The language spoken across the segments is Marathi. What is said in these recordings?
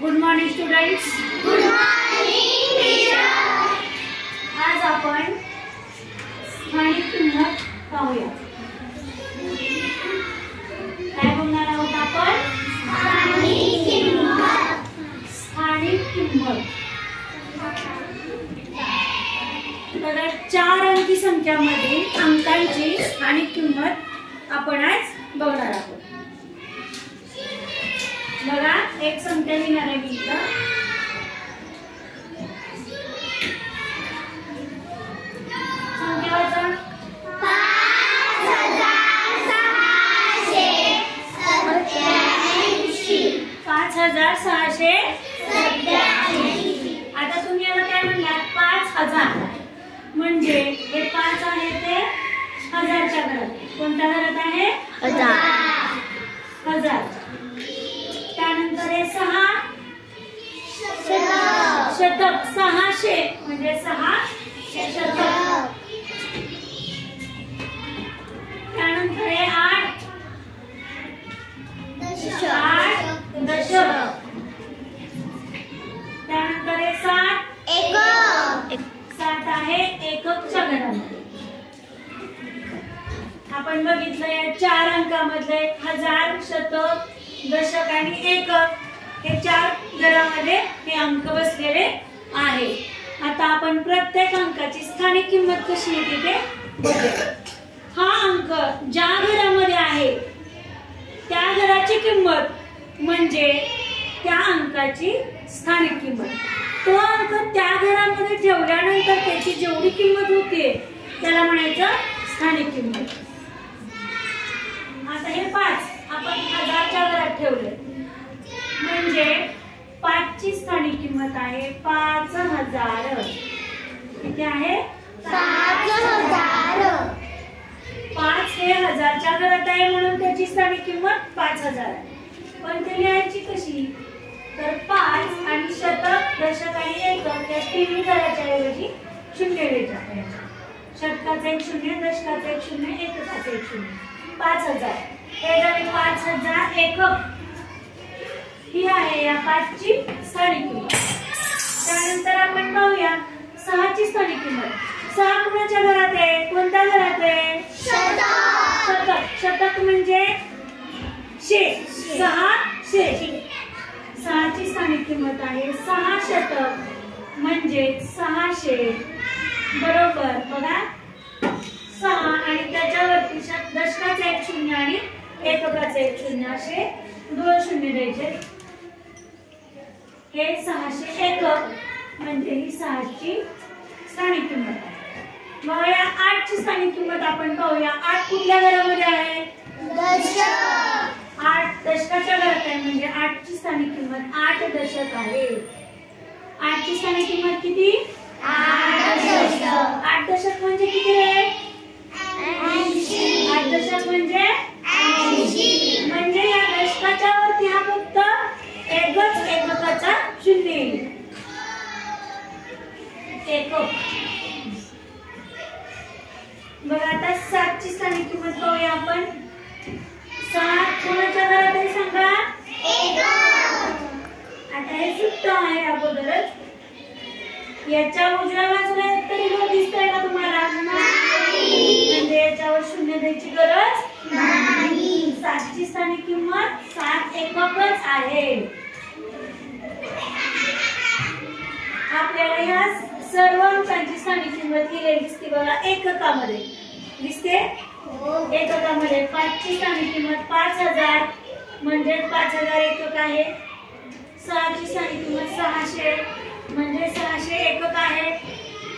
Good morning students. Good morning teacher. आज आपण स्थानिक किंमत पाहूया. काय बघणार आहोत आपण? स्थानिक किंमत. स्थानिक किंमत. बघा, 4 अंकी संख्यामध्ये अंकांची स्थानिक किंमत आपण आज बघणार आहोत. बघा, एक संख्या लिहिणार आहे मी इथं. संख्या वाचा. 5687. आता तुम्ही याला काय म्हणलात? 5000. म्हणजे हे 5 आहे ते 1000च्या घरात. कोणत्या घरात आहे? 1000. त्यानंतर हे 6 शतक. 600 म्हणजे 6 शतक. त्यानंतर हे 8 दशक. त्यानंतर हे 7 एकक. 7 आहे एककच्या घरामध्ये. आपण बघितलं या 4 अंकामधले 1000, शतक, दशक आणि एकक हे 4 घरामध्ये हे अंक बसलेले आहे. आता आपण प्रत्येक अंकाची स्थानिक किंमत कशी येते ते बघूया. हा अंक ज्या घरामध्ये आहे त्या घराची किंमत म्हणजे त्या अंकाची स्थानिक किंमत. तो अंक त्या घरामध्ये ठेवल्यानंतर त्याची जेवढी किंमत होते त्याला म्हणायचं स्थानिक किंमत. आता हे 5 आपण 1000च्या घरात ठेवले म्हणजे 5 ची स्थानिक किंमत आहे 5000. किती आहे? 5000. 5 हे 1000च्या घरात आहे म्हणून त्याची स्थानिक किंमत 5000 आहे. पण ते लिहायची कशी? तर 5 आणि शतक, दशक आणि एकक या तिन्ही घराच्या ऐवजी 0 लिहायचा. शतकाचा 1 0, दशकाचा 1 0, एककाचा 1 0. 5000 हे झाले 5000 एकक. ही आहे या 5 ची स्थानिक किंमत. त्यानंतर आपण पाहूया 6 ची स्थानिक किंमत. 6 कुणाच्या घरात आहे? कोणत्या घरात आहे? शतक. शतक म्हणजे 600. 6 ची स्थानिक किंमत आहे 6 शतक म्हणजे 600. बरोबर. बघा, 6 आणि त्याच्यावरती दशकाचा 1 0 आणि एककाचा 1 0 असे 2 0 द्यायचे. हे 600 एकक म्हणजे ही 6 ची स्थानिक किंमत आहे. मग या 8 ची स्थानिक किंमत आपण पाहूया. 8 कुठल्या घरामध्ये आहे? 8 दशकाच्या घरात आहे म्हणजे 8 ची स्थानिक किंमत 8 दशक आहे. 8 ची स्थानिक किंमत किती? 8 दशक. 8 दशक म्हणजे किती रे? 80. 8 दशक म्हणजे 80. म्हणजे या दशकाच्या वरती हा फक्त एकच एककाचा 0 येईल. एकक. बघा, आता 7 ची स्थानिक किंमत पाहूया आपण. 7 कोणाच्या घरात आहे सांगा? आता हे सुट्ट आहे अगोदरच. याच्या उजव्या बाजूला तरी लोक दिसतंय का तुम्हाला? म्हणजे याच्यावर 0 द्यायची गरज नाही. 7 ची स्थानिक किंमत 7 एककच आहे. आपल्याला ह्या सर्व अंकांची स्थानिक किंमत लिहिलेली दिसते बघा एककामध्ये. दिसते? एककामध्ये 5 ची स्थानिक किंमत 5000 म्हणजे 5000 एकक आहे. 6 ची स्थानिक किंमत 600 म्हणजे 600 एकक आहे.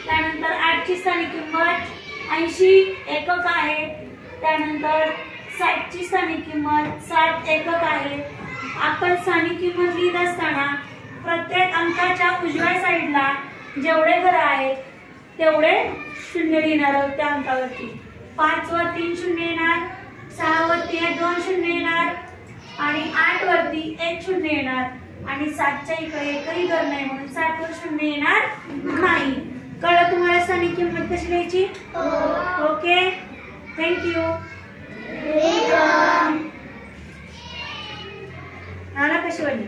त्यानंतर 8 ची स्थानिक किंमत 80 एकक आहे. त्यानंतर 7 ची स्थानिक किंमत 7 एकक आहे. आपण स्थानिक किंमत लिहित असताना प्रत्येक अंकाच्या उजव्या साईडला जेवढे घर आहेत तेवढे 0 लिहिणार आहोत त्या अंकावरती. 5 वर 3 0 येणार, 6 वरती 2 0 येणार आणि 8 वरती 1 0 येणार आणि 7 च्या इकडे एकही घर नाही म्हणून 7 वर 0 येणार नाही. कळलं तुम्हाला स्थानिक किंमत कशी लिहायची? Okay, thank you. आला कशी वाटली?